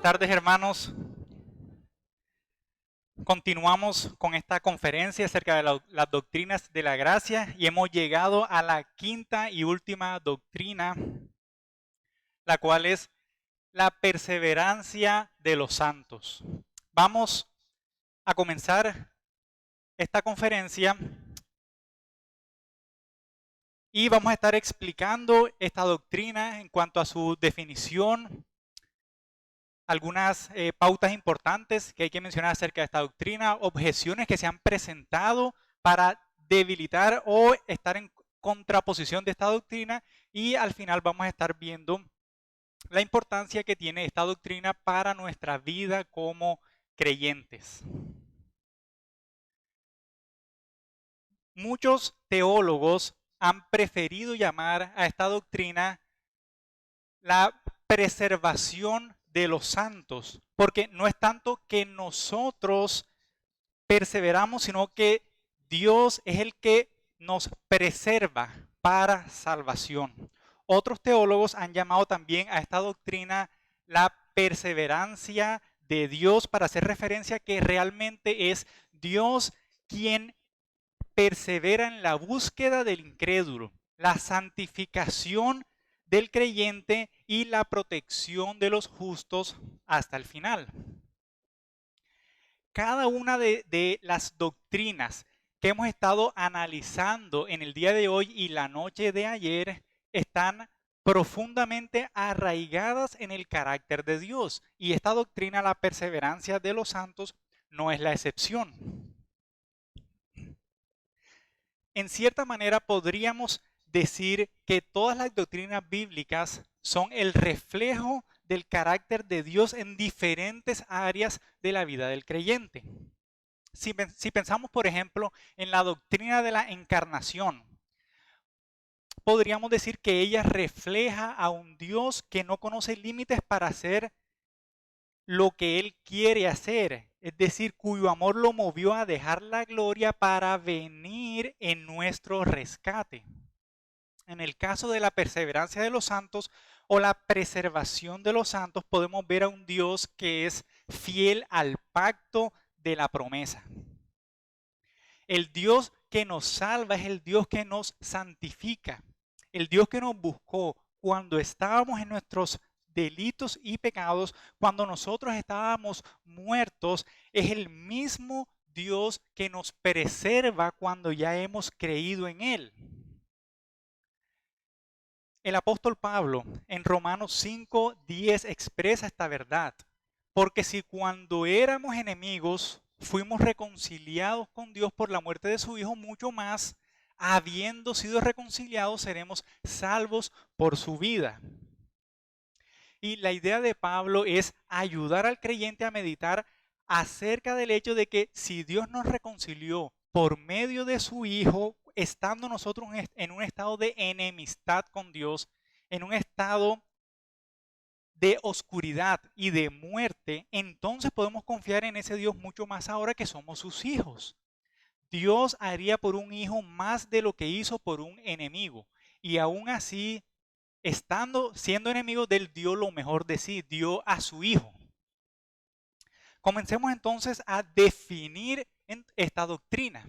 Buenas tardes, hermanos. Continuamos con esta conferencia acerca de las doctrinas de la gracia y hemos llegado a la quinta y última doctrina, la cual es la perseverancia de los santos. Vamos a comenzar esta conferencia y vamos a estar explicando esta doctrina en cuanto a su definición, algunas pautas importantes que hay que mencionar acerca de esta doctrina, objeciones que se han presentado para debilitar o estar en contraposición de esta doctrina, y al final vamos a estar viendo la importancia que tiene esta doctrina para nuestra vida como creyentes. Muchos teólogos han preferido llamar a esta doctrina la preservación de los santos, porque no es tanto que nosotros perseveramos, sino que Dios es el que nos preserva para salvación. Otros teólogos han llamado también a esta doctrina la perseverancia de Dios, para hacer referencia a que realmente es Dios quien persevera en la búsqueda del incrédulo, la santificación del creyente y la protección de los justos hasta el final. Cada una de las doctrinas que hemos estado analizando en el día de hoy y la noche de ayer están profundamente arraigadas en el carácter de Dios, y esta doctrina, la perseverancia de los santos, no es la excepción. En cierta manera podríamos decir que todas las doctrinas bíblicas son el reflejo del carácter de Dios en diferentes áreas de la vida del creyente. Si pensamos, por ejemplo, en la doctrina de la encarnación, podríamos decir que ella refleja a un Dios que no conoce límites para hacer lo que Él quiere hacer, es decir, cuyo amor lo movió a dejar la gloria para venir en nuestro rescate. En el caso de la perseverancia de los santos o la preservación de los santos, podemos ver a un Dios que es fiel al pacto de la promesa. El Dios que nos salva es el Dios que nos santifica. El Dios que nos buscó cuando estábamos en nuestros delitos y pecados, cuando nosotros estábamos muertos, es el mismo Dios que nos preserva cuando ya hemos creído en Él. El apóstol Pablo en Romanos 5:10 expresa esta verdad. Porque si cuando éramos enemigos fuimos reconciliados con Dios por la muerte de su Hijo, mucho más, habiendo sido reconciliados, seremos salvos por su vida. Y la idea de Pablo es ayudar al creyente a meditar acerca del hecho de que si Dios nos reconcilió por medio de su Hijo, estando nosotros en un estado de enemistad con Dios, en un estado de oscuridad y de muerte, entonces podemos confiar en ese Dios mucho más ahora que somos sus hijos. Dios haría por un hijo más de lo que hizo por un enemigo, y aún así, siendo enemigo de él, dio lo mejor de sí, dio a su hijo. Comencemos entonces a definir esta doctrina.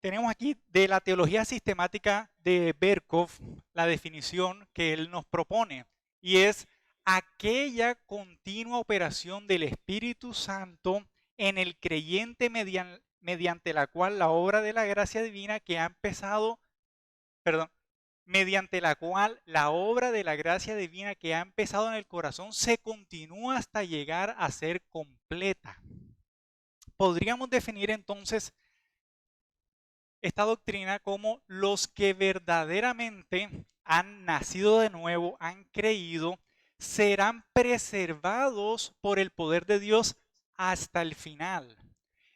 Tenemos aquí de la teología sistemática de Berkov la definición que él nos propone, y es aquella continua operación del Espíritu Santo en el creyente mediante la cual la obra de la gracia divina que ha empezado, mediante la cual la obra de la gracia divina que ha empezado en el corazón se continúa hasta llegar a ser completa. Podríamos definir entonces esta doctrina como los que verdaderamente han nacido de nuevo, han creído, serán preservados por el poder de Dios hasta el final.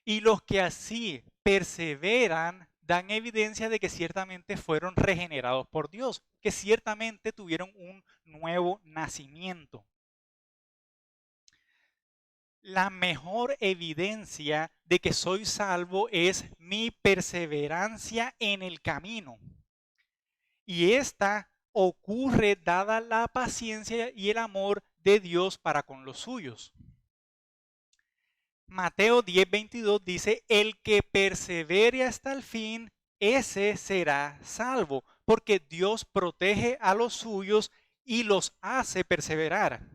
Y los que así perseveran dan evidencia de que ciertamente fueron regenerados por Dios, que ciertamente tuvieron un nuevo nacimiento. La mejor evidencia de que soy salvo es mi perseverancia en el camino. Y esta ocurre dada la paciencia y el amor de Dios para con los suyos. Mateo 10:22 dice, el que persevere hasta el fin, ese será salvo, porque Dios protege a los suyos y los hace perseverar.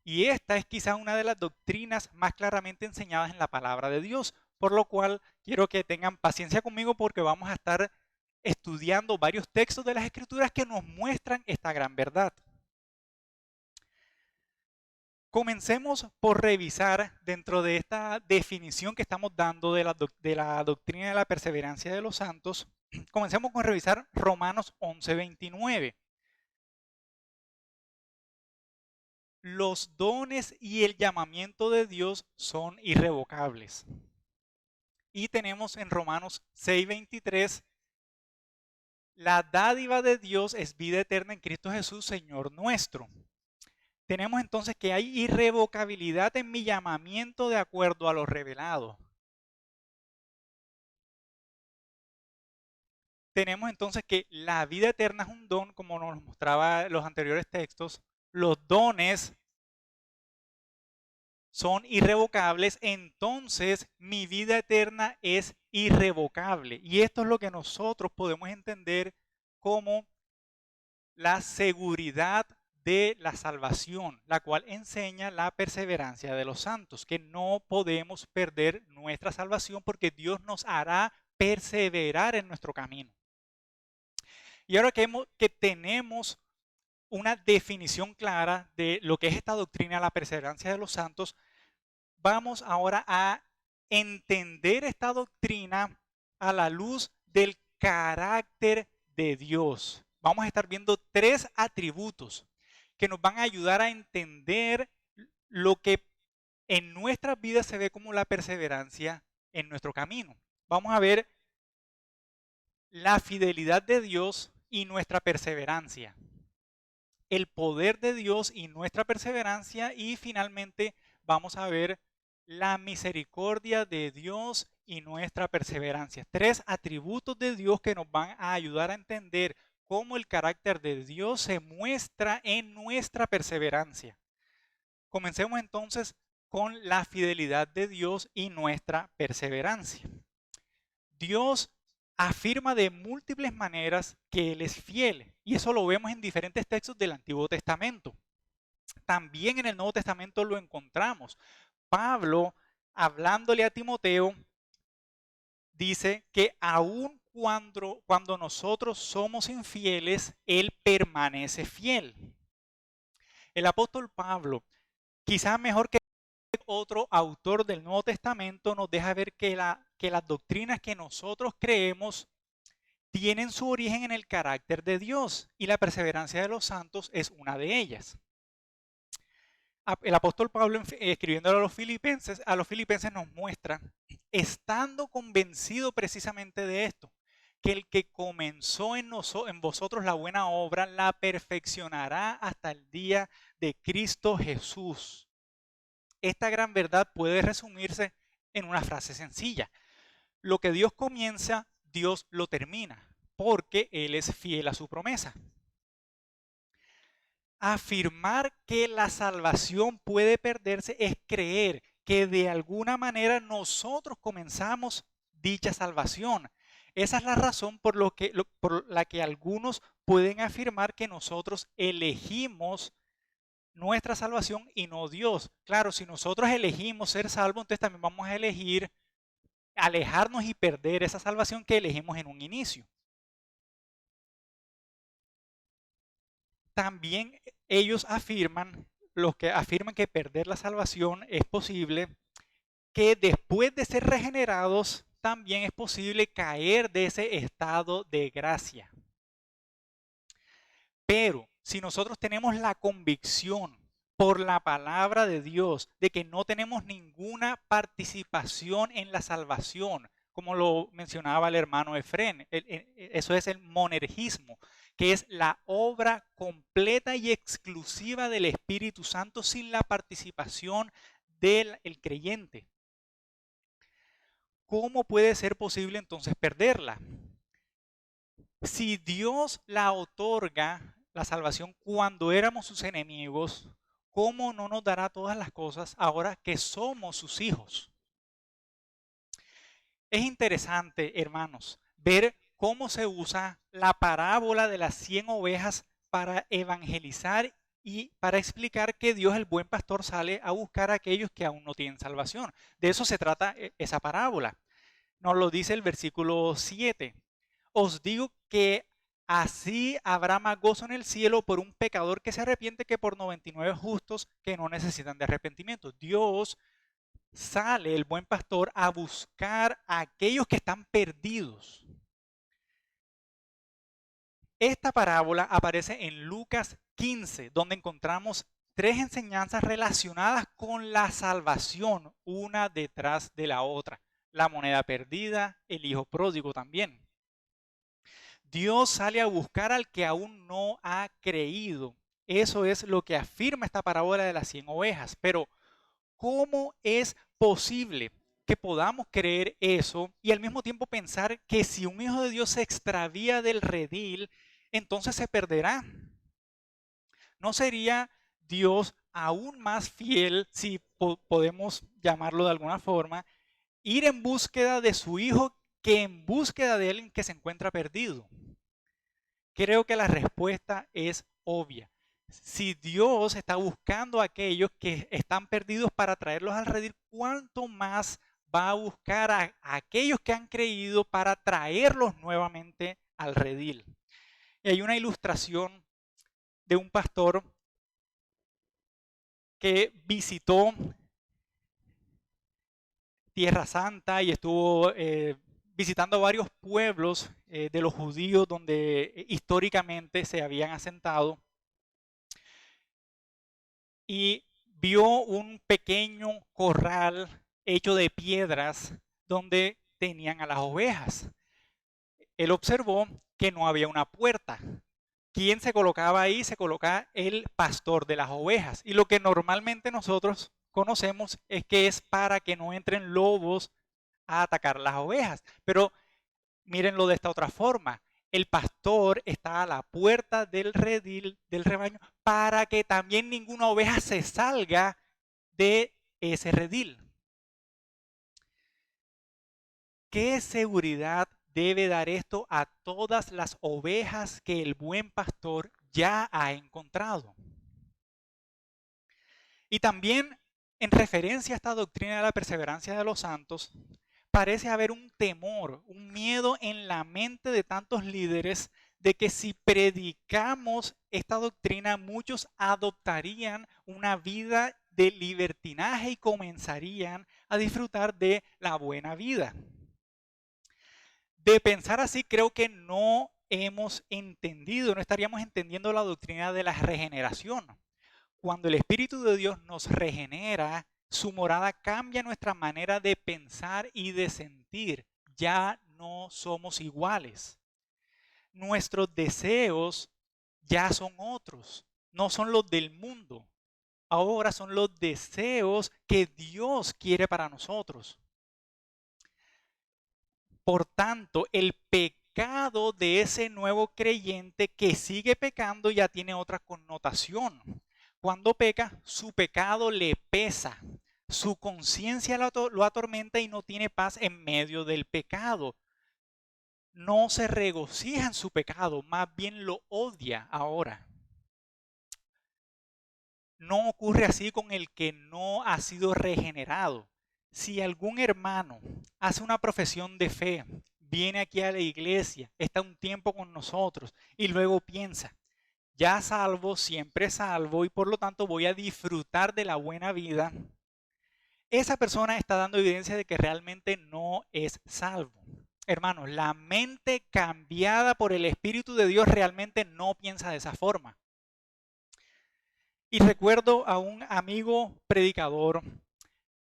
Y esta es quizá una de las doctrinas más claramente enseñadas en la palabra de Dios, por lo cual quiero que tengan paciencia conmigo porque vamos a estar estudiando varios textos de las Escrituras que nos muestran esta gran verdad. Comencemos por revisar dentro de esta definición que estamos dando de la doctrina de la perseverancia de los santos. Comencemos con revisar Romanos 11:29. Los dones y el llamamiento de Dios son irrevocables. Y tenemos en Romanos 6:23, la dádiva de Dios es vida eterna en Cristo Jesús, Señor nuestro. Tenemos entonces que hay irrevocabilidad en mi llamamiento de acuerdo a lo revelado. Tenemos entonces que la vida eterna es un don, como nos mostraba los anteriores textos. Los dones son irrevocables, entonces mi vida eterna es irrevocable. Y esto es lo que nosotros podemos entender como la seguridad de la salvación, la cual enseña la perseverancia de los santos, que no podemos perder nuestra salvación porque Dios nos hará perseverar en nuestro camino. Y ahora que tenemos una definición clara de lo que es esta doctrina, la perseverancia de los santos, vamos ahora a entender esta doctrina a la luz del carácter de Dios. Vamos a estar viendo 3 atributos que nos van a ayudar a entender lo que en nuestras vidas se ve como la perseverancia en nuestro camino. Vamos a ver la fidelidad de Dios y nuestra perseverancia, el poder de Dios y nuestra perseverancia, y finalmente vamos a ver la misericordia de Dios y nuestra perseverancia. 3 atributos de Dios que nos van a ayudar a entender cómo el carácter de Dios se muestra en nuestra perseverancia. Comencemos entonces con la fidelidad de Dios y nuestra perseverancia. Dios afirma de múltiples maneras que Él es fiel, y eso lo vemos en diferentes textos del Antiguo Testamento. También en el Nuevo Testamento lo encontramos. Pablo, hablándole a Timoteo, dice que aun cuando nosotros somos infieles, Él permanece fiel. El apóstol Pablo, quizás mejor que otro autor del Nuevo Testamento, nos deja ver que las doctrinas que nosotros creemos tienen su origen en el carácter de Dios, y la perseverancia de los santos es una de ellas. El apóstol Pablo, escribiéndolo a los filipenses nos muestra, estando convencido precisamente de esto, que el que comenzó en vosotros la buena obra, la perfeccionará hasta el día de Cristo Jesús. Esta gran verdad puede resumirse en una frase sencilla. Lo que Dios comienza, Dios lo termina, porque Él es fiel a su promesa. Afirmar que la salvación puede perderse es creer que de alguna manera nosotros comenzamos dicha salvación. Esa es la razón por la que algunos pueden afirmar que nosotros elegimos nuestra salvación y no Dios. Claro, si nosotros elegimos ser salvos, entonces también vamos a elegir alejarnos y perder esa salvación que elegimos en un inicio. También ellos afirman, los que afirman que perder la salvación es posible, que después de ser regenerados también es posible caer de ese estado de gracia. Pero si nosotros tenemos la convicción por la palabra de Dios de que no tenemos ninguna participación en la salvación, como lo mencionaba el hermano Efrén, eso es el monergismo, que es la obra completa y exclusiva del Espíritu Santo sin la participación del creyente. ¿Cómo puede ser posible entonces perderla? Si Dios la otorga, la salvación, cuando éramos sus enemigos, ¿cómo no nos dará todas las cosas ahora que somos sus hijos? Es interesante, hermanos, ver cómo se usa la parábola de las 100 ovejas para evangelizar y para explicar que Dios, el buen pastor, sale a buscar a aquellos que aún no tienen salvación. De eso se trata esa parábola. Nos lo dice el versículo 7. Os digo que así habrá más gozo en el cielo por un pecador que se arrepiente que por 99 justos que no necesitan de arrepentimiento. Dios sale, el buen pastor, a buscar a aquellos que están perdidos. Esta parábola aparece en Lucas 15, donde encontramos tres enseñanzas relacionadas con la salvación, una detrás de la otra. La moneda perdida, el hijo pródigo también. Dios sale a buscar al que aún no ha creído. Eso es lo que afirma esta parábola de las 100 ovejas. Pero, ¿cómo es posible que podamos creer eso y al mismo tiempo pensar que si un hijo de Dios se extravía del redil, entonces se perderá? ¿No sería Dios aún más fiel, si podemos llamarlo de alguna forma, ir en búsqueda de su hijo que en búsqueda de alguien que se encuentra perdido? Creo que la respuesta es obvia. Si Dios está buscando a aquellos que están perdidos para traerlos al redil, ¿cuánto más va a buscar a aquellos que han creído para traerlos nuevamente al redil? Y hay una ilustración de un pastor que visitó Tierra Santa y estuvo visitando varios pueblos de los judíos donde históricamente se habían asentado, y vio un pequeño corral hecho de piedras donde tenían a las ovejas. Él observó que no había una puerta. ¿Quién se colocaba ahí? Se colocaba el pastor de las ovejas. Y lo que normalmente nosotros conocemos es que es para que no entren lobos a atacar las ovejas. Pero mírenlo de esta otra forma. El pastor está a la puerta del redil, del rebaño, para que también ninguna oveja se salga de ese redil. ¿Qué seguridad debe dar esto a todas las ovejas que el buen pastor ya ha encontrado? Y también, en referencia a esta doctrina de la perseverancia de los santos, parece haber un temor, un miedo en la mente de tantos líderes de que si predicamos esta doctrina, muchos adoptarían una vida de libertinaje y comenzarían a disfrutar de la buena vida. De pensar así, creo que no hemos entendido, no estaríamos entendiendo la doctrina de la regeneración. Cuando el Espíritu de Dios nos regenera, su morada cambia nuestra manera de pensar y de sentir. Ya no somos iguales. Nuestros deseos ya son otros, no son los del mundo. Ahora son los deseos que Dios quiere para nosotros. Por tanto, el pecado de ese nuevo creyente que sigue pecando ya tiene otra connotación. Cuando peca, su pecado le pesa, su conciencia lo atormenta y no tiene paz en medio del pecado. No se regocija en su pecado, más bien lo odia ahora. No ocurre así con el que no ha sido regenerado. Si algún hermano hace una profesión de fe, viene aquí a la iglesia, está un tiempo con nosotros y luego piensa, ya salvo, siempre salvo y por lo tanto voy a disfrutar de la buena vida, esa persona está dando evidencia de que realmente no es salvo. Hermanos, la mente cambiada por el Espíritu de Dios realmente no piensa de esa forma. Y recuerdo a un amigo predicador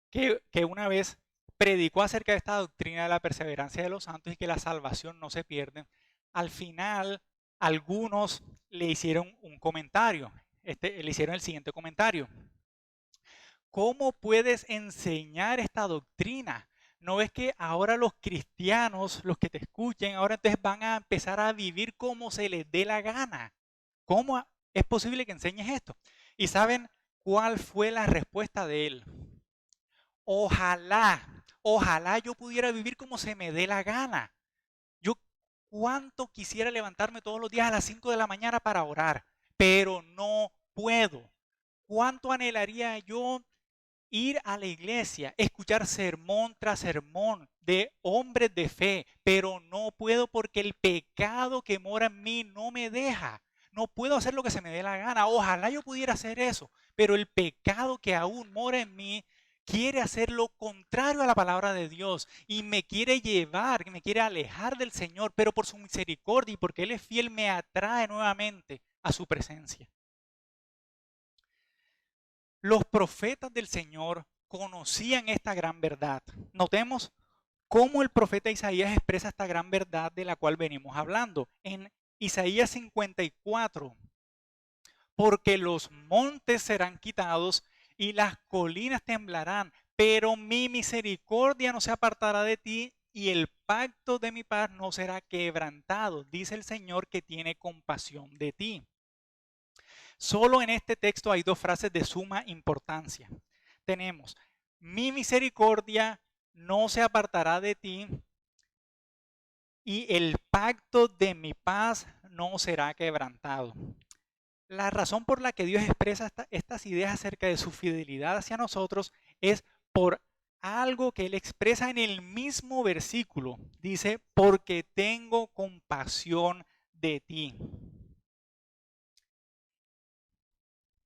que una vez predicó acerca de esta doctrina de la perseverancia de los santos y que la salvación no se pierde. Al final, algunos le hicieron un comentario. Le hicieron el siguiente comentario. ¿Cómo puedes enseñar esta doctrina? ¿No ves que ahora los cristianos, los que te escuchen, ahora entonces van a empezar a vivir como se les dé la gana? ¿Cómo es posible que enseñes esto? Y saben, ¿Cuál fue la respuesta de él? Ojalá yo pudiera vivir como se me dé la gana. Yo cuánto quisiera levantarme todos los días a las 5 de la mañana para orar, pero no puedo. ¿Cuánto anhelaría yo ir a la iglesia, escuchar sermón tras sermón de hombres de fe, pero no puedo porque el pecado que mora en mí no me deja? No puedo hacer lo que se me dé la gana. Ojalá yo pudiera hacer eso, pero el pecado que aún mora en mí quiere hacer lo contrario a la palabra de Dios y me quiere llevar, me quiere alejar del Señor, pero por su misericordia y porque Él es fiel me atrae nuevamente a su presencia. Los profetas del Señor conocían esta gran verdad. Notemos cómo el profeta Isaías expresa esta gran verdad de la cual venimos hablando. En Isaías 54, porque los montes serán quitados y las colinas temblarán, pero mi misericordia no se apartará de ti y el pacto de mi paz no será quebrantado, dice el Señor que tiene compasión de ti. Solo en este texto hay dos frases de suma importancia. Tenemos, mi misericordia no se apartará de ti y el pacto de mi paz no será quebrantado. La razón por la que Dios expresa estas ideas acerca de su fidelidad hacia nosotros es por algo que Él expresa en el mismo versículo. Dice, porque tengo compasión de ti.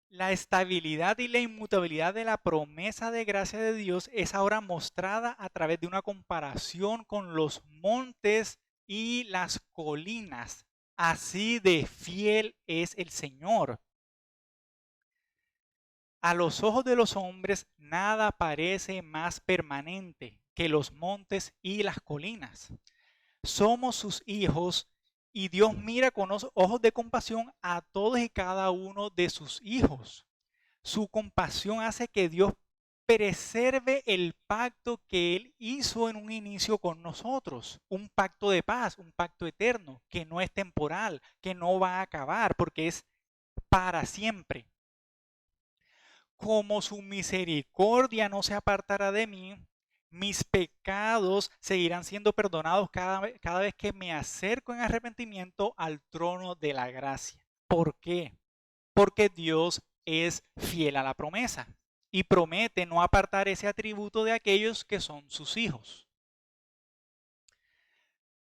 La estabilidad y la inmutabilidad de la promesa de gracia de Dios es ahora mostrada a través de una comparación con los montes y las colinas. Así de fiel es el Señor. A los ojos de los hombres nada parece más permanente que los montes y las colinas. Somos sus hijos y Dios mira con ojos de compasión a todos y cada uno de sus hijos. Su compasión hace que Dios preserve el pacto que Él hizo en un inicio con nosotros. Un pacto de paz, un pacto eterno, que no es temporal, que no va a acabar, porque es para siempre. Como su misericordia no se apartará de mí, mis pecados seguirán siendo perdonados cada vez que me acerco en arrepentimiento al trono de la gracia. ¿Por qué? Porque Dios es fiel a la promesa y promete no apartar ese atributo de aquellos que son sus hijos.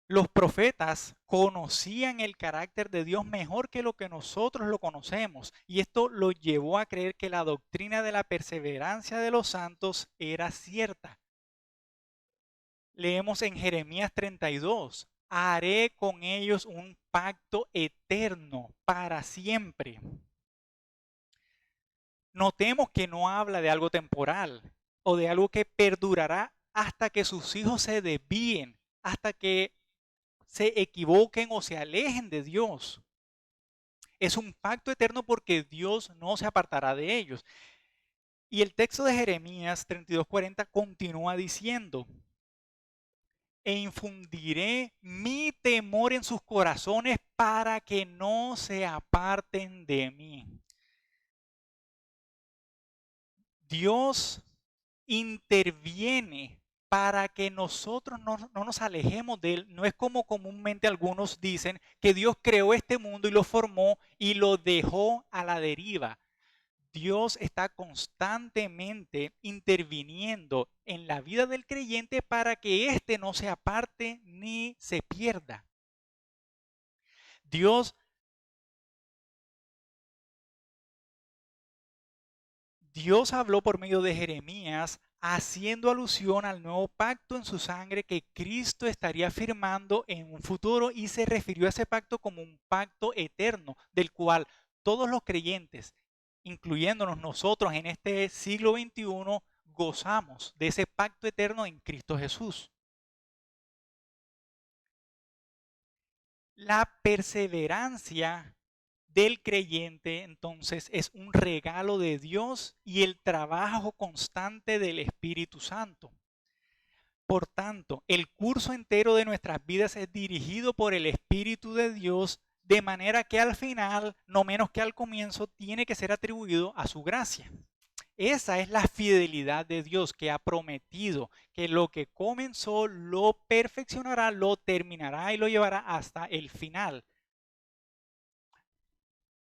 Los profetas conocían el carácter de Dios mejor que lo que nosotros lo conocemos, y esto lo llevó a creer que la doctrina de la perseverancia de los santos era cierta. Leemos en Jeremías 32, haré con ellos un pacto eterno para siempre. Notemos que no habla de algo temporal o de algo que perdurará hasta que sus hijos se desvíen, hasta que se equivoquen o se alejen de Dios. Es un pacto eterno porque Dios no se apartará de ellos. Y el texto de Jeremías 32:40 continúa diciendo, e infundiré mi temor en sus corazones para que no se aparten de mí. Dios interviene para que nosotros no nos alejemos de Él. No es como comúnmente algunos dicen que Dios creó este mundo y lo formó y lo dejó a la deriva. Dios está constantemente interviniendo en la vida del creyente para que éste no se aparte ni se pierda. Dios habló por medio de Jeremías haciendo alusión al nuevo pacto en su sangre que Cristo estaría firmando en un futuro y se refirió a ese pacto como un pacto eterno del cual todos los creyentes, incluyéndonos nosotros en este siglo XXI, gozamos de ese pacto eterno en Cristo Jesús. La perseverancia del creyente, entonces, es un regalo de Dios y el trabajo constante del Espíritu Santo. Por tanto, el curso entero de nuestras vidas es dirigido por el Espíritu de Dios, de manera que al final, no menos que al comienzo, tiene que ser atribuido a su gracia. Esa es la fidelidad de Dios que ha prometido, que lo que comenzó lo perfeccionará, lo terminará y lo llevará hasta el final.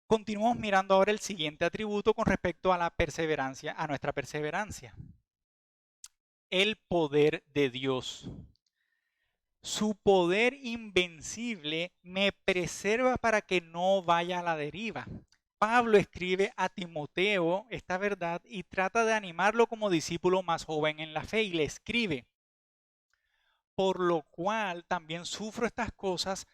Continuamos mirando ahora el siguiente atributo con respecto a la perseverancia, a nuestra perseverancia. El poder de Dios. Su poder invencible me preserva para que no vaya a la deriva. Pablo escribe a Timoteo esta verdad y trata de animarlo como discípulo más joven en la fe y le escribe: por lo cual también sufro estas cosas,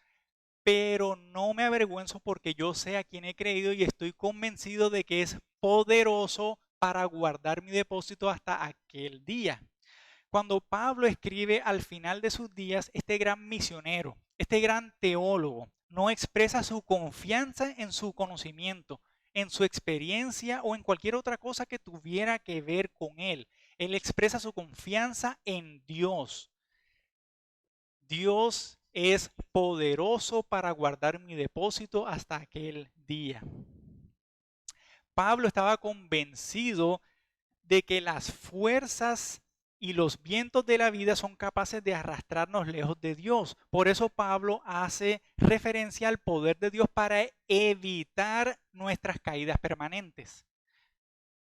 pero no me avergüenzo porque yo sé a quién he creído y estoy convencido de que es poderoso para guardar mi depósito hasta aquel día. Cuando Pablo escribe al final de sus días, este gran misionero, este gran teólogo, no expresa su confianza en su conocimiento, en su experiencia o en cualquier otra cosa que tuviera que ver con él. Él expresa su confianza en Dios. Dios es poderoso para guardar mi depósito hasta aquel día. Pablo estaba convencido de que las fuerzas y los vientos de la vida son capaces de arrastrarnos lejos de Dios. Por eso Pablo hace referencia al poder de Dios para evitar nuestras caídas permanentes.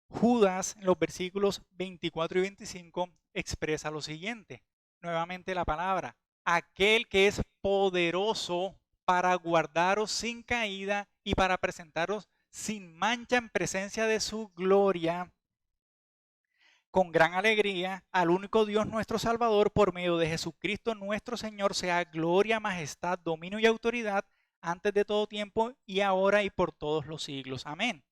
Judas, en los versículos 24 y 25, expresa lo siguiente. Nuevamente la palabra: aquel que es poderoso para guardaros sin caída y para presentaros sin mancha en presencia de su gloria, con gran alegría, al único Dios nuestro Salvador, por medio de Jesucristo nuestro Señor, sea gloria, majestad, dominio y autoridad, antes de todo tiempo y ahora y por todos los siglos. Amén.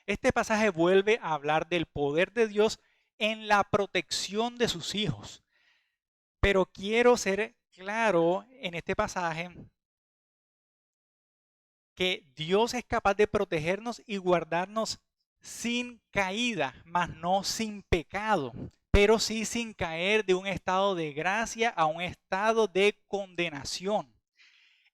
Este pasaje vuelve a hablar del poder de Dios en la protección de sus hijos. Pero quiero ser claro en este pasaje que Dios es capaz de protegernos y guardarnos sin caída, mas no sin pecado, pero sí sin caer de un estado de gracia a un estado de condenación.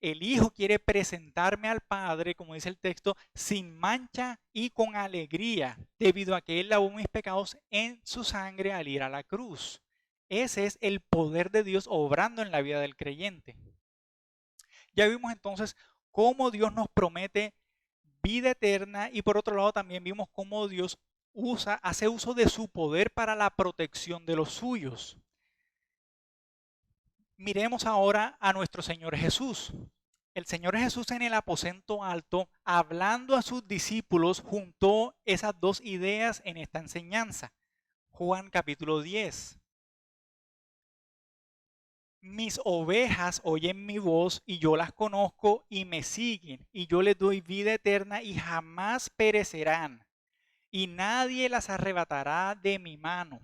El Hijo quiere presentarme al Padre, como dice el texto, sin mancha y con alegría, debido a que Él lavó mis pecados en su sangre al ir a la cruz. Ese es el poder de Dios obrando en la vida del creyente. Ya vimos entonces cómo Dios nos promete vida eterna y por otro lado también vimos cómo Dios hace uso de su poder para la protección de los suyos. Miremos ahora a nuestro Señor Jesús. El Señor Jesús en el aposento alto, hablando a sus discípulos, juntó esas dos ideas en esta enseñanza. Juan capítulo 10. Mis ovejas oyen mi voz y yo las conozco y me siguen, y yo les doy vida eterna y jamás perecerán, y nadie las arrebatará de mi mano.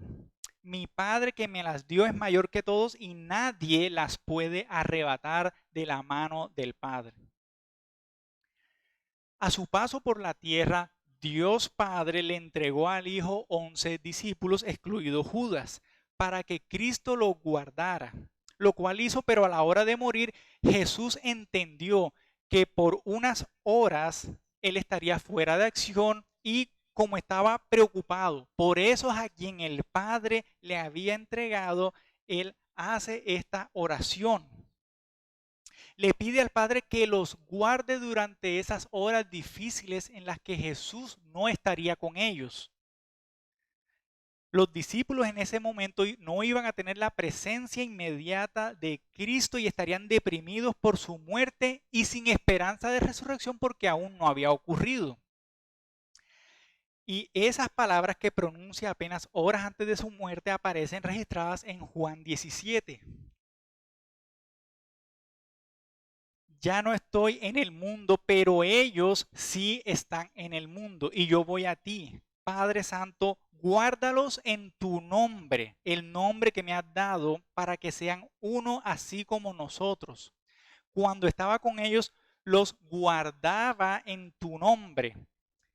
Mi Padre que me las dio es mayor que todos y nadie las puede arrebatar de la mano del Padre. A su paso por la tierra, Dios Padre le entregó al Hijo 11 discípulos, excluido Judas, para que Cristo lo guardara, lo cual hizo, pero a la hora de morir, Jesús entendió que por unas horas él estaría fuera de acción y como estaba preocupado por esos a quien el Padre le había entregado, él hace esta oración. Le pide al Padre que los guarde durante esas horas difíciles en las que Jesús no estaría con ellos. Los discípulos en ese momento no iban a tener la presencia inmediata de Cristo y estarían deprimidos por su muerte y sin esperanza de resurrección porque aún no había ocurrido. Y esas palabras que pronuncia apenas horas antes de su muerte aparecen registradas en Juan 17. Ya no estoy en el mundo, pero ellos sí están en el mundo y yo voy a ti. Padre Santo, guárdalos en tu nombre, el nombre que me has dado, para que sean uno así como nosotros. Cuando estaba con ellos, los guardaba en tu nombre,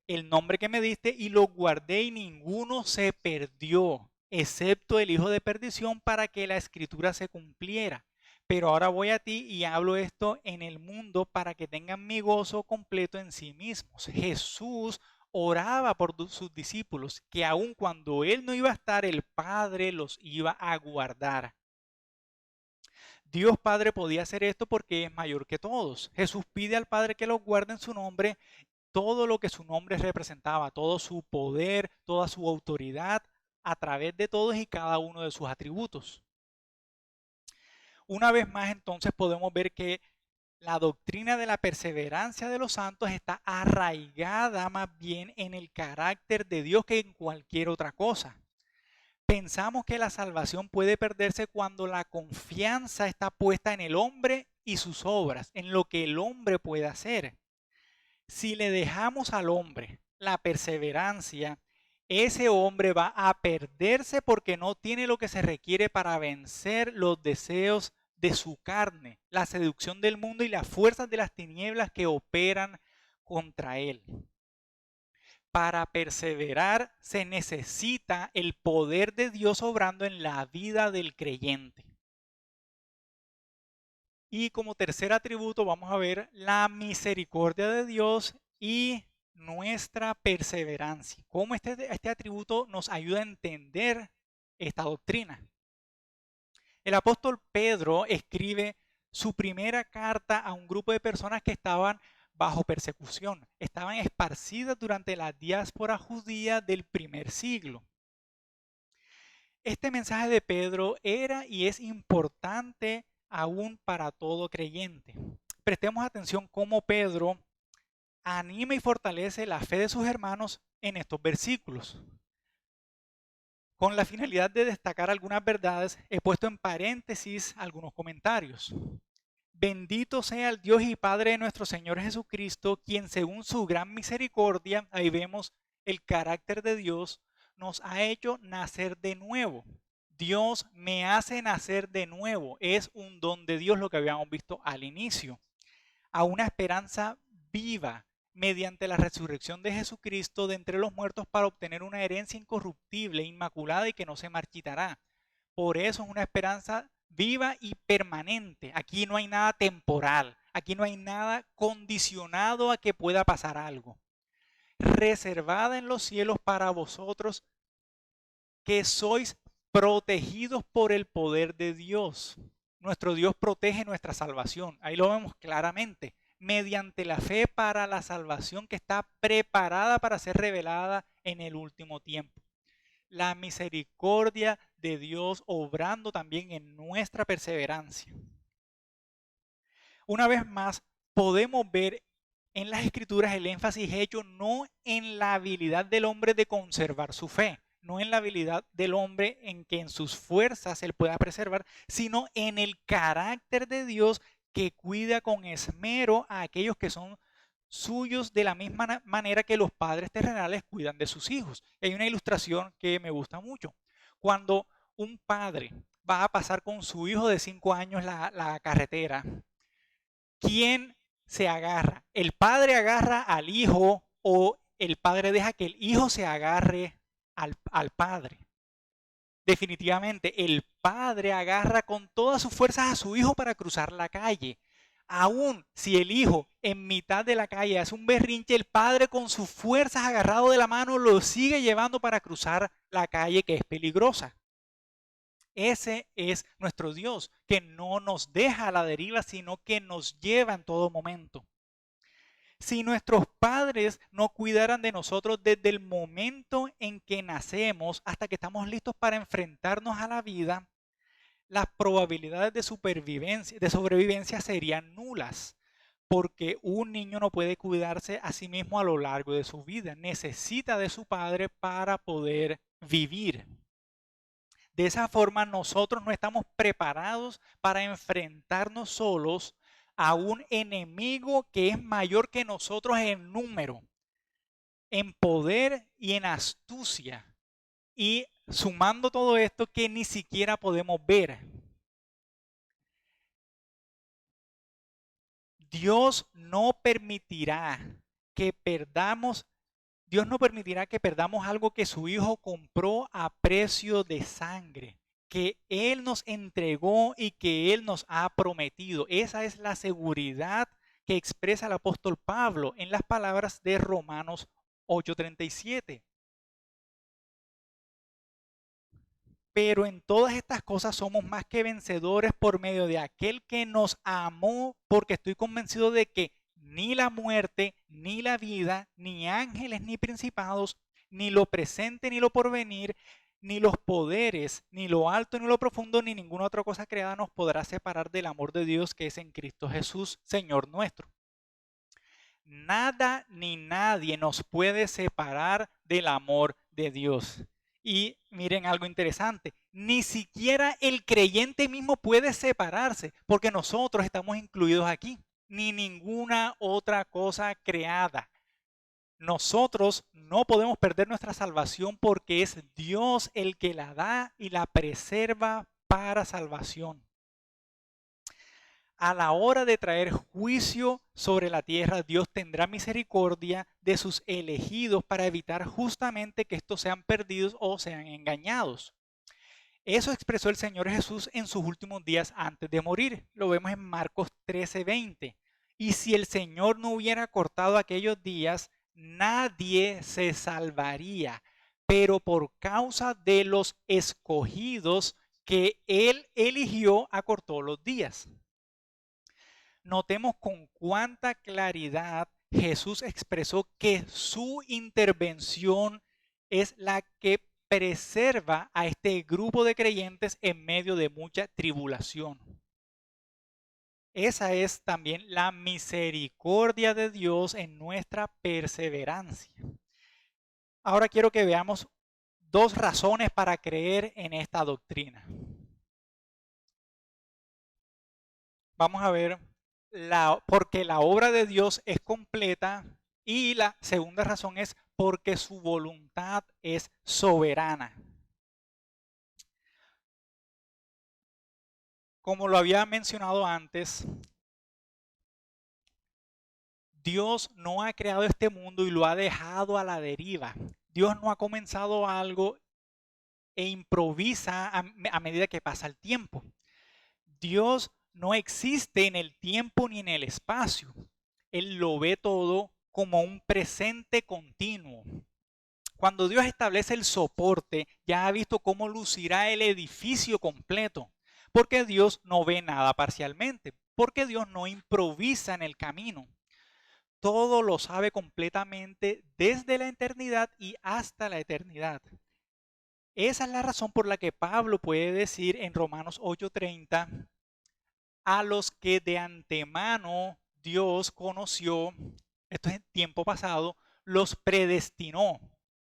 el nombre que me diste, y los guardé y ninguno se perdió, excepto el hijo de perdición, para que la escritura se cumpliera. Pero ahora voy a ti y hablo esto en el mundo para que tengan mi gozo completo en sí mismos. Jesús oraba por sus discípulos, que aun cuando él no iba a estar, el Padre los iba a guardar. Dios Padre podía hacer esto porque es mayor que todos. Jesús pide al Padre que los guarde en su nombre, todo lo que su nombre representaba, todo su poder, toda su autoridad, a través de todos y cada uno de sus atributos. Una vez más, entonces, podemos ver que la doctrina de la perseverancia de los santos está arraigada más bien en el carácter de Dios que en cualquier otra cosa. Pensamos que la salvación puede perderse cuando la confianza está puesta en el hombre y sus obras, en lo que el hombre puede hacer. Si le dejamos al hombre la perseverancia, ese hombre va a perderse porque no tiene lo que se requiere para vencer los deseos de su carne, la seducción del mundo y las fuerzas de las tinieblas que operan contra él. Para perseverar se necesita el poder de Dios obrando en la vida del creyente. Y como tercer atributo vamos a ver la misericordia de Dios y nuestra perseverancia. Cómo este atributo nos ayuda a entender esta doctrina. El apóstol Pedro escribe su primera carta a un grupo de personas que estaban bajo persecución, estaban esparcidas durante la diáspora judía del primer siglo. Este mensaje de Pedro era y es importante aún para todo creyente. Prestemos atención cómo Pedro anima y fortalece la fe de sus hermanos en estos versículos. Con la finalidad de destacar algunas verdades, he puesto en paréntesis algunos comentarios. Bendito sea el Dios y Padre de nuestro Señor Jesucristo, quien según su gran misericordia, ahí vemos el carácter de Dios, nos ha hecho nacer de nuevo. Dios me hace nacer de nuevo. Es un don de Dios lo que habíamos visto al inicio. A una esperanza viva mediante la resurrección de Jesucristo de entre los muertos para obtener una herencia incorruptible, inmaculada y que no se marchitará. Por eso es una esperanza viva y permanente. Aquí no hay nada temporal. Aquí no hay nada condicionado a que pueda pasar algo. Reservada en los cielos para vosotros que sois protegidos por el poder de Dios. Nuestro Dios protege nuestra salvación. Ahí lo vemos claramente. Mediante la fe para la salvación que está preparada para ser revelada en el último tiempo. La misericordia de Dios obrando también en nuestra perseverancia. Una vez más, podemos ver en las Escrituras el énfasis hecho no en la habilidad del hombre de conservar su fe, no en la habilidad del hombre en que en sus fuerzas él pueda preservar, sino en el carácter de Dios que cuida con esmero a aquellos que son suyos de la misma manera que los padres terrenales cuidan de sus hijos. Hay una ilustración que me gusta mucho. Cuando un padre va a pasar con su hijo de 5 años la carretera, ¿quién se agarra? ¿El padre agarra al hijo o el padre deja que el hijo se agarre al padre? Definitivamente, el padre agarra con todas sus fuerzas a su hijo para cruzar la calle. Aún si el hijo en mitad de la calle hace un berrinche, el padre con sus fuerzas agarrado de la mano lo sigue llevando para cruzar la calle que es peligrosa. Ese es nuestro Dios, que no nos deja a la deriva, sino que nos lleva en todo momento. Si nuestros padres no cuidaran de nosotros desde el momento en que nacemos hasta que estamos listos para enfrentarnos a la vida, las probabilidades de sobrevivencia serían nulas, porque un niño no puede cuidarse a sí mismo a lo largo de su vida. Necesita de su padre para poder vivir. De esa forma, nosotros no estamos preparados para enfrentarnos solos a un enemigo que es mayor que nosotros en número, en poder y en astucia. Y sumando todo esto que ni siquiera podemos ver. Dios no permitirá que perdamos algo que su Hijo compró a precio de sangre, que Él nos entregó y que Él nos ha prometido. Esa es la seguridad que expresa el apóstol Pablo en las palabras de Romanos 8:37. Pero en todas estas cosas somos más que vencedores por medio de aquel que nos amó, porque estoy convencido de que ni la muerte, ni la vida, ni ángeles, ni principados, ni lo presente, ni lo porvenir, ni los poderes, ni lo alto, ni lo profundo, ni ninguna otra cosa creada nos podrá separar del amor de Dios que es en Cristo Jesús, Señor nuestro. Nada ni nadie nos puede separar del amor de Dios. Y miren algo interesante, ni siquiera el creyente mismo puede separarse, porque nosotros estamos incluidos aquí, ni ninguna otra cosa creada. Nosotros no podemos perder nuestra salvación porque es Dios el que la da y la preserva para salvación. A la hora de traer juicio sobre la tierra, Dios tendrá misericordia de sus elegidos para evitar justamente que estos sean perdidos o sean engañados. Eso expresó el Señor Jesús en sus últimos días antes de morir. Lo vemos en Marcos 13:20. Y si el Señor no hubiera cortado aquellos días, nadie se salvaría. Pero por causa de los escogidos que Él eligió, acortó los días. Notemos con cuánta claridad Jesús expresó que su intervención es la que preserva a este grupo de creyentes en medio de mucha tribulación. Esa es también la misericordia de Dios en nuestra perseverancia. Ahora quiero que veamos dos razones para creer en esta doctrina. Vamos a ver porque la obra de Dios es completa y la segunda razón es porque su voluntad es soberana. Como lo había mencionado antes, Dios no ha creado este mundo y lo ha dejado a la deriva. Dios no ha comenzado algo e improvisa a medida que pasa el tiempo. Dios no existe en el tiempo ni en el espacio. Él lo ve todo como un presente continuo. Cuando Dios establece el soporte, ya ha visto cómo lucirá el edificio completo, porque Dios no ve nada parcialmente, porque Dios no improvisa en el camino. Todo lo sabe completamente desde la eternidad y hasta la eternidad. Esa es la razón por la que Pablo puede decir en Romanos 8:30, a los que de antemano Dios conoció, esto es en tiempo pasado, los predestinó,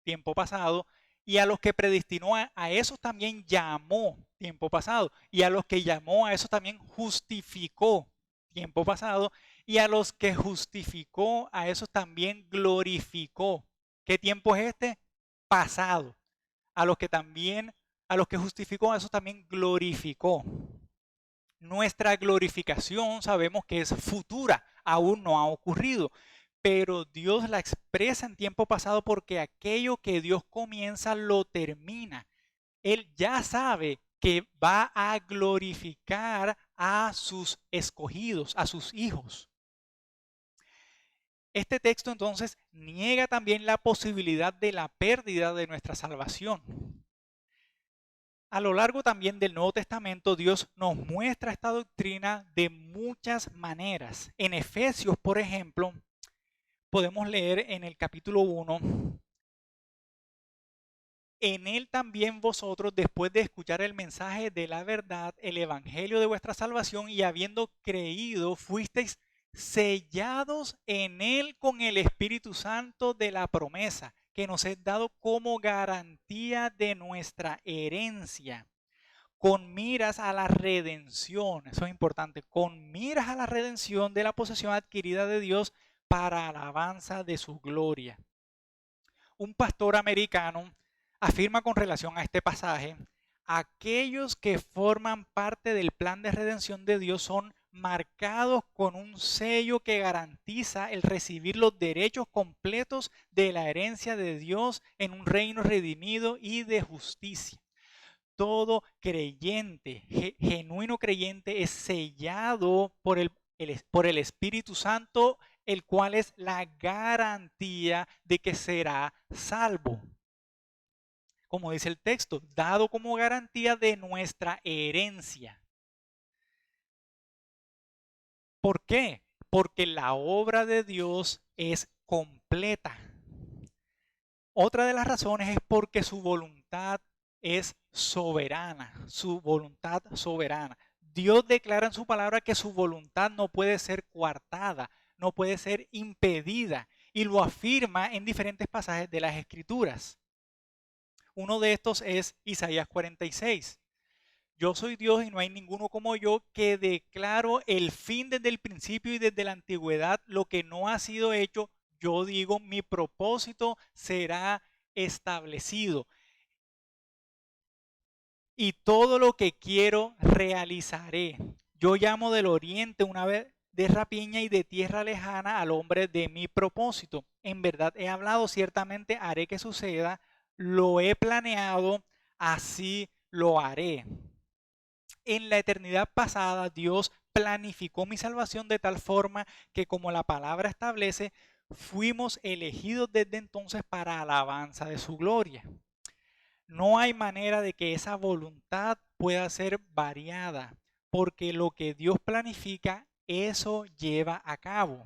tiempo pasado, y a los que predestinó a esos también llamó, tiempo pasado, y a los que llamó a esos también justificó, tiempo pasado, y a los que justificó a esos también glorificó. ¿Qué tiempo es este? Pasado. A los que justificó a esos también glorificó. Nuestra glorificación sabemos que es futura, aún no ha ocurrido, pero Dios la expresa en tiempo pasado porque aquello que Dios comienza lo termina. Él ya sabe que va a glorificar a sus escogidos, a sus hijos. Este texto entonces niega también la posibilidad de la pérdida de nuestra salvación. A lo largo también del Nuevo Testamento, Dios nos muestra esta doctrina de muchas maneras. En Efesios, por ejemplo, podemos leer en el capítulo 1, en él también vosotros, después de escuchar el mensaje de la verdad, el evangelio de vuestra salvación, y habiendo creído, fuisteis sellados en él con el Espíritu Santo de la promesa, que nos es dado como garantía de nuestra herencia, con miras a la redención, eso es importante, con miras a la redención de la posesión adquirida de Dios para alabanza de su gloria. Un pastor americano afirma con relación a este pasaje, aquellos que forman parte del plan de redención de Dios son marcados con un sello que garantiza el recibir los derechos completos de la herencia de Dios en un reino redimido y de justicia. Todo creyente, genuino creyente, es sellado por el Espíritu Santo el cual es la garantía de que será salvo. Como dice el texto, dado como garantía de nuestra herencia. ¿Por qué? Porque la obra de Dios es completa. Otra de las razones es porque su voluntad es soberana, su voluntad soberana. Dios declara en su palabra que su voluntad no puede ser coartada, no puede ser impedida, y lo afirma en diferentes pasajes de las Escrituras. Uno de estos es Isaías 46. Yo soy Dios y no hay ninguno como yo, que declaro el fin desde el principio y desde la antigüedad, lo que no ha sido hecho. Yo digo, mi propósito será establecido y todo lo que quiero realizaré. Yo llamo del oriente una vez de rapiña y de tierra lejana al hombre de mi propósito. En verdad he hablado, ciertamente haré que suceda, lo he planeado, así lo haré. En la eternidad pasada, Dios planificó mi salvación de tal forma que, como la palabra establece, fuimos elegidos desde entonces para alabanza de su gloria. No hay manera de que esa voluntad pueda ser variada, porque lo que Dios planifica, eso lleva a cabo.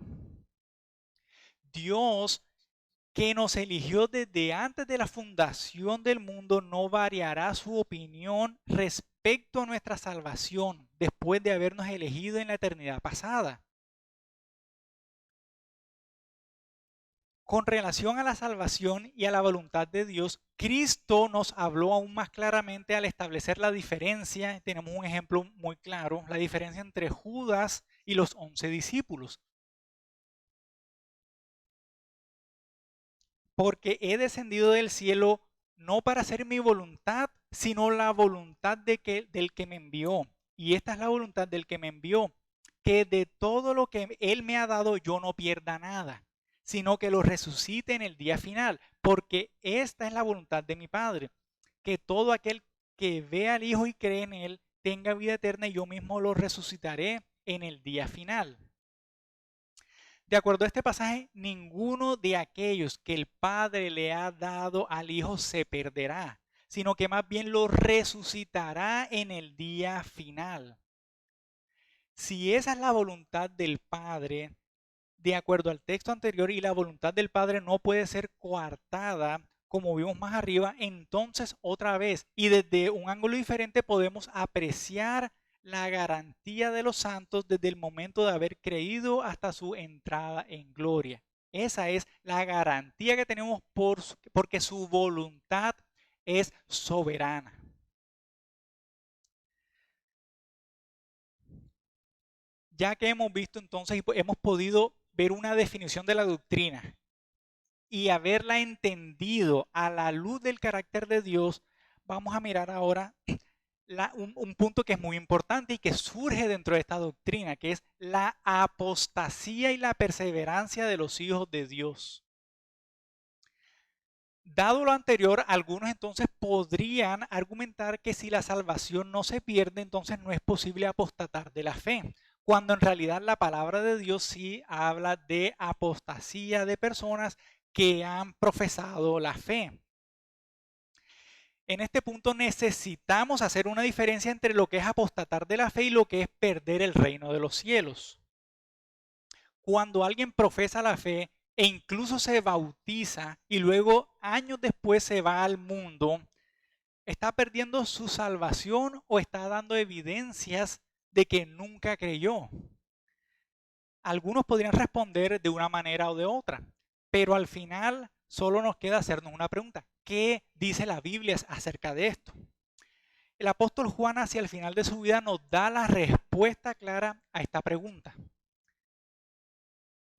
Dios, que nos eligió desde antes de la fundación del mundo, no variará su opinión respecto a nuestra salvación después de habernos elegido en la eternidad pasada. Con relación a la salvación y a la voluntad de Dios, Cristo nos habló aún más claramente al establecer la diferencia. Tenemos un ejemplo muy claro, la diferencia entre Judas y los 11 discípulos. Porque he descendido del cielo no para hacer mi voluntad, sino la voluntad del que me envió. Y esta es la voluntad del que me envió, que de todo lo que Él me ha dado yo no pierda nada, sino que lo resucite en el día final, porque esta es la voluntad de mi Padre, que todo aquel que ve al Hijo y cree en Él tenga vida eterna y yo mismo lo resucitaré en el día final. De acuerdo a este pasaje, ninguno de aquellos que el Padre le ha dado al Hijo se perderá, sino que más bien lo resucitará en el día final. Si esa es la voluntad del Padre, de acuerdo al texto anterior, y la voluntad del Padre no puede ser coartada, como vimos más arriba, entonces otra vez, y desde un ángulo diferente, podemos apreciar la garantía de los santos desde el momento de haber creído hasta su entrada en gloria. Esa es la garantía que tenemos porque su voluntad es soberana. Ya que hemos visto entonces y hemos podido ver una definición de la doctrina y haberla entendido a la luz del carácter de Dios, vamos a mirar ahora un punto que es muy importante y que surge dentro de esta doctrina, que es la apostasía y la perseverancia de los hijos de Dios. Dado lo anterior, algunos entonces podrían argumentar que si la salvación no se pierde, entonces no es posible apostatar de la fe, cuando en realidad la palabra de Dios sí habla de apostasía de personas que han profesado la fe. En este punto necesitamos hacer una diferencia entre lo que es apostatar de la fe y lo que es perder el reino de los cielos. Cuando alguien profesa la fe e incluso se bautiza y luego años después se va al mundo, ¿está perdiendo su salvación o está dando evidencias de que nunca creyó? Algunos podrían responder de una manera o de otra, pero al final solo nos queda hacernos una pregunta. ¿Qué dice la Biblia acerca de esto? El apóstol Juan hacia el final de su vida nos da la respuesta clara a esta pregunta.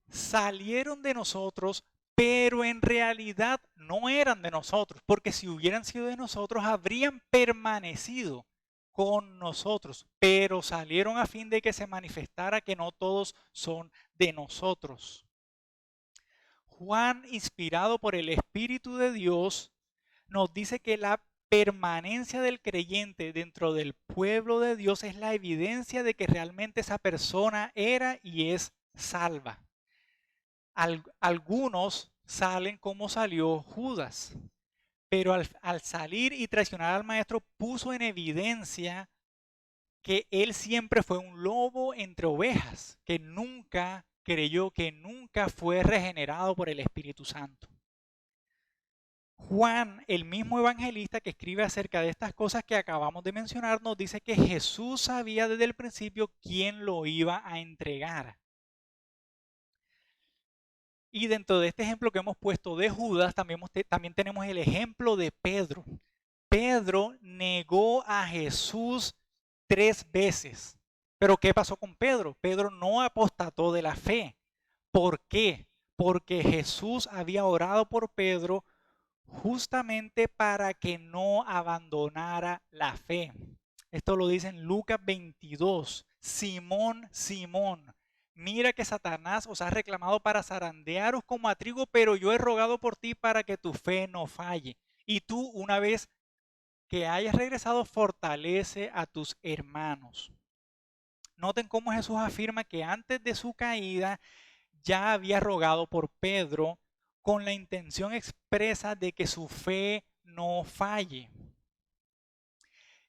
Salieron de nosotros, pero en realidad no eran de nosotros, porque si hubieran sido de nosotros, habrían permanecido con nosotros, pero salieron a fin de que se manifestara que no todos son de nosotros. Juan, inspirado por el Espíritu de Dios, nos dice que la permanencia del creyente dentro del pueblo de Dios es la evidencia de que realmente esa persona era y es salva. Algunos salen como salió Judas, pero al salir y traicionar al maestro puso en evidencia que él siempre fue un lobo entre ovejas, que nunca creyó, que nunca fue regenerado por el Espíritu Santo. Juan, el mismo evangelista que escribe acerca de estas cosas que acabamos de mencionar, nos dice que Jesús sabía desde el principio quién lo iba a entregar. Y dentro de este ejemplo que hemos puesto de Judas, también tenemos el ejemplo de Pedro. Pedro negó a Jesús 3 veces. Pero ¿qué pasó con Pedro? Pedro no apostató de la fe. ¿Por qué? Porque Jesús había orado por Pedro justamente para que no abandonara la fe. Esto lo dice en Lucas 22. Simón, Simón, mira que Satanás os ha reclamado para zarandearos como a trigo, pero yo he rogado por ti para que tu fe no falle. Y tú, una vez que hayas regresado, fortalece a tus hermanos. Noten cómo Jesús afirma que antes de su caída ya había rogado por Pedro con la intención expresa de que su fe no falle.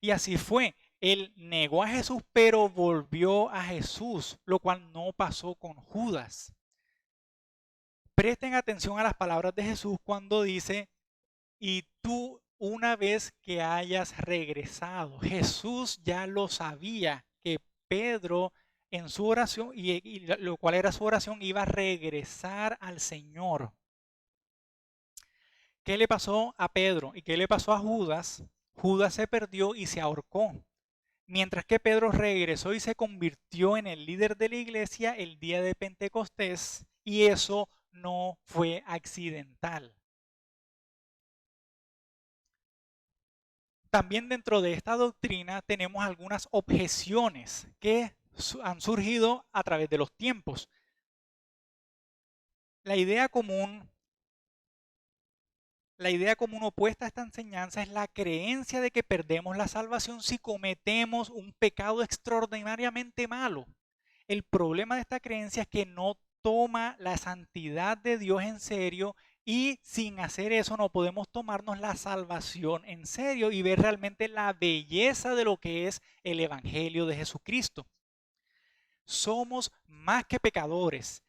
Y así fue. Él negó a Jesús, pero volvió a Jesús, lo cual no pasó con Judas. Presten atención a las palabras de Jesús cuando dice, y tú una vez que hayas regresado. Jesús ya lo sabía que Pedro en su oración, y lo cual era su oración, iba a regresar al Señor. ¿Qué le pasó a Pedro y qué le pasó a Judas? Judas se perdió y se ahorcó. Mientras que Pedro regresó y se convirtió en el líder de la iglesia el día de Pentecostés, y eso no fue accidental. También dentro de esta doctrina tenemos algunas objeciones que han surgido a través de los tiempos. La idea común opuesta a esta enseñanza es la creencia de que perdemos la salvación si cometemos un pecado extraordinariamente malo. El problema de esta creencia es que no toma la santidad de Dios en serio, y sin hacer eso no podemos tomarnos la salvación en serio y ver realmente la belleza de lo que es el Evangelio de Jesucristo. Somos más que pecadores.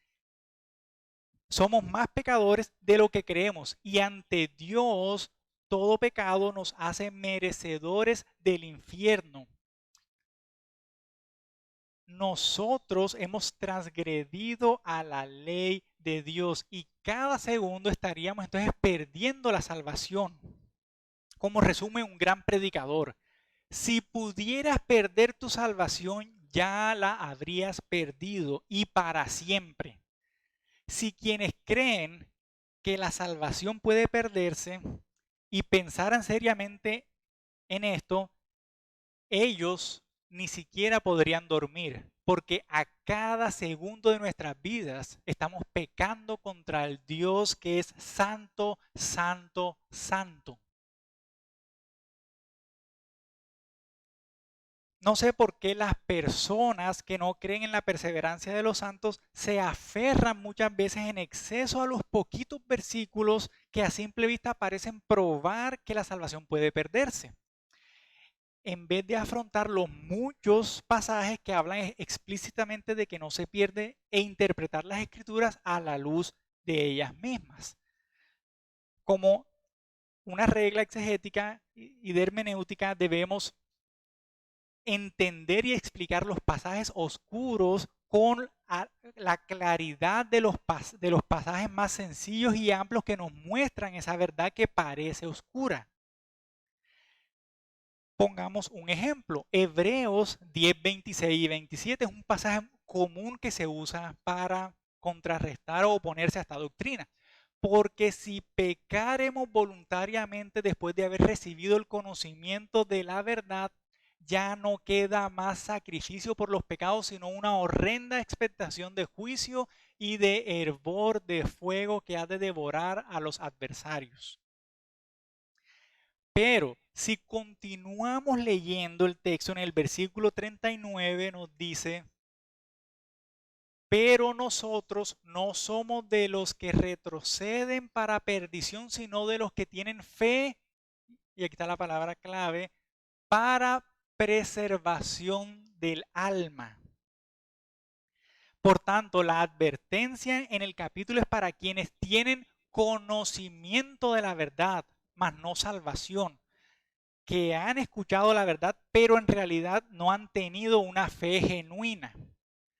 Somos más pecadores de lo que creemos, y ante Dios todo pecado nos hace merecedores del infierno. Nosotros hemos transgredido a la ley de Dios y cada segundo estaríamos entonces perdiendo la salvación. Como resume un gran predicador, si pudieras perder tu salvación, ya la habrías perdido y para siempre. Si quienes creen que la salvación puede perderse y pensaran seriamente en esto, ellos ni siquiera podrían dormir, porque a cada segundo de nuestras vidas estamos pecando contra el Dios que es santo, santo, santo. No sé por qué las personas que no creen en la perseverancia de los santos se aferran muchas veces en exceso a los poquitos versículos que a simple vista parecen probar que la salvación puede perderse, en vez de afrontar los muchos pasajes que hablan explícitamente de que no se pierde, e interpretar las escrituras a la luz de ellas mismas. Como una regla exegética y de hermenéutica, debemos entender y explicar los pasajes oscuros con la claridad de los pasajes más sencillos y amplios que nos muestran esa verdad que parece oscura. Pongamos un ejemplo. Hebreos 10, 26 y 27 es un pasaje común que se usa para contrarrestar o oponerse a esta doctrina. Porque si pecaremos voluntariamente después de haber recibido el conocimiento de la verdad, ya no queda más sacrificio por los pecados, sino una horrenda expectación de juicio y de hervor de fuego que ha de devorar a los adversarios. Pero si continuamos leyendo el texto, en el versículo 39 nos dice, Pero nosotros no somos de los que retroceden para perdición, sino de los que tienen fe, y aquí está la palabra clave, para preservación del alma. Por tanto, la advertencia en el capítulo es para quienes tienen conocimiento de la verdad, mas no salvación, que han escuchado la verdad, pero en realidad no han tenido una fe genuina.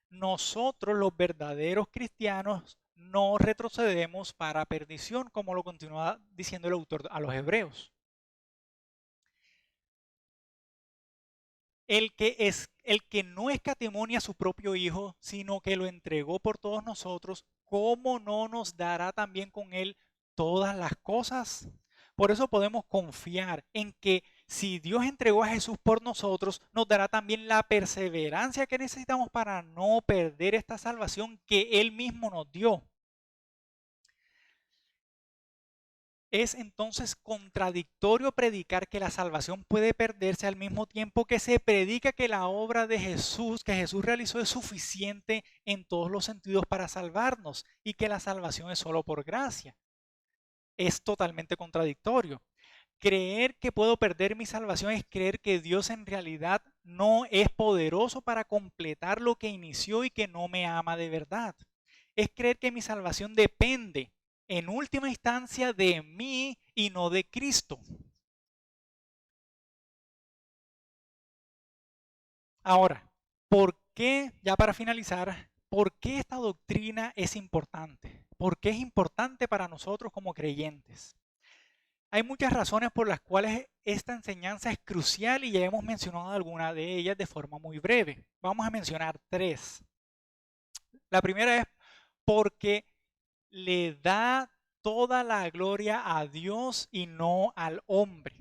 Nosotros, los verdaderos cristianos, no retrocedemos para perdición, como lo continúa diciendo el autor a los hebreos. El que no escatimó a su propio Hijo, sino que lo entregó por todos nosotros, ¿cómo no nos dará también con él todas las cosas? Por eso podemos confiar en que si Dios entregó a Jesús por nosotros, nos dará también la perseverancia que necesitamos para no perder esta salvación que Él mismo nos dio. Es entonces contradictorio predicar que la salvación puede perderse al mismo tiempo que se predica que la obra de Jesús, que Jesús realizó, es suficiente en todos los sentidos para salvarnos y que la salvación es solo por gracia. Es totalmente contradictorio. Creer que puedo perder mi salvación es creer que Dios en realidad no es poderoso para completar lo que inició y que no me ama de verdad. Es creer que mi salvación depende en última instancia de mí y no de Cristo. Ahora, ¿por qué, ya para finalizar, por qué esta doctrina es importante? ¿Por qué es importante para nosotros como creyentes? Hay muchas razones por las cuales esta enseñanza es crucial y ya hemos mencionado algunas de ellas de forma muy breve. Vamos a mencionar tres. La primera es porque le da toda la gloria a Dios y no al hombre.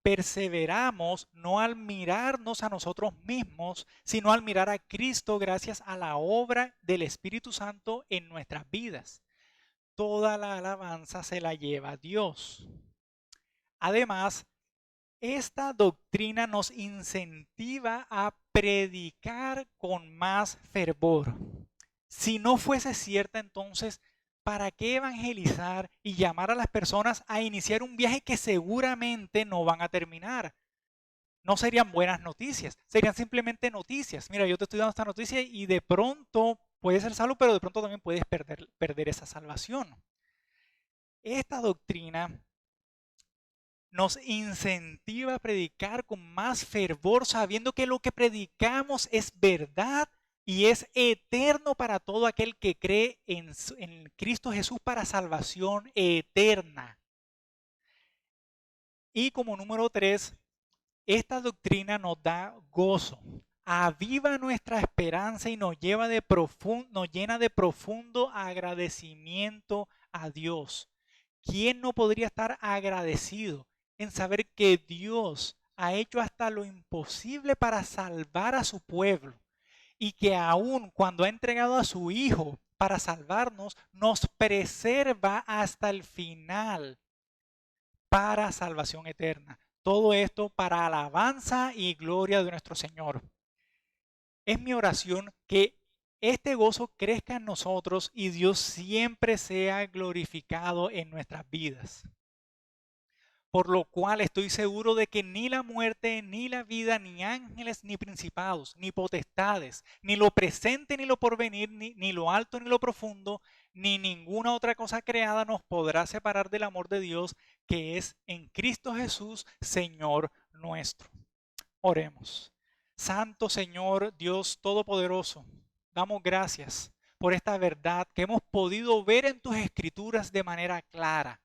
Perseveramos no al mirarnos a nosotros mismos, sino al mirar a Cristo gracias a la obra del Espíritu Santo en nuestras vidas. Toda la alabanza se la lleva Dios. Además, esta doctrina nos incentiva a predicar con más fervor. Si no fuese cierta, entonces, ¿para qué evangelizar y llamar a las personas a iniciar un viaje que seguramente no van a terminar? No serían buenas noticias, serían simplemente noticias. Mira, yo te estoy dando esta noticia y de pronto puedes ser salvo, pero de pronto también puedes perder esa salvación. Esta doctrina nos incentiva a predicar con más fervor, sabiendo que lo que predicamos es verdad y es eterno para todo aquel que cree en Cristo Jesús para salvación eterna. Y como número 3, esta doctrina nos da gozo, aviva nuestra esperanza y nos llena de profundo agradecimiento a Dios. ¿Quién no podría estar agradecido en saber que Dios ha hecho hasta lo imposible para salvar a su pueblo y que aun cuando ha entregado a su Hijo para salvarnos, nos preserva hasta el final para salvación eterna? Todo esto para alabanza y gloria de nuestro Señor. Es mi oración que este gozo crezca en nosotros y Dios siempre sea glorificado en nuestras vidas. Por lo cual estoy seguro de que ni la muerte, ni la vida, ni ángeles, ni principados, ni potestades, ni lo presente, ni lo porvenir, ni lo alto, ni lo profundo, ni ninguna otra cosa creada nos podrá separar del amor de Dios que es en Cristo Jesús, Señor nuestro. Oremos. Santo Señor, Dios Todopoderoso, damos gracias por esta verdad que hemos podido ver en tus escrituras de manera clara,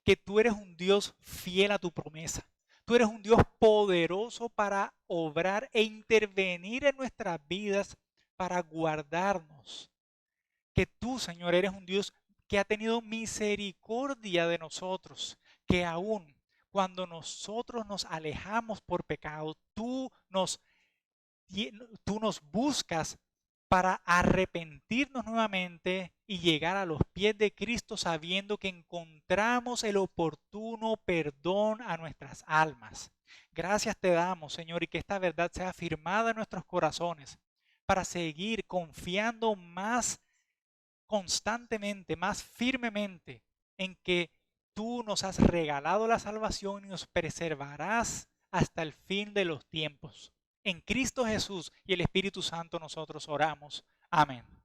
que tú eres un Dios fiel a tu promesa. Tú eres un Dios poderoso para obrar e intervenir en nuestras vidas para guardarnos. Que tú, Señor, eres un Dios que ha tenido misericordia de nosotros, que aún cuando nosotros nos alejamos por pecado, tú nos buscas para arrepentirnos nuevamente y llegar a los pies de Cristo sabiendo que encontramos el oportuno perdón a nuestras almas. Gracias te damos, Señor, y que esta verdad sea afirmada en nuestros corazones para seguir confiando más constantemente, más firmemente en que tú nos has regalado la salvación y nos preservarás hasta el fin de los tiempos. En Cristo Jesús y el Espíritu Santo nosotros oramos. Amén.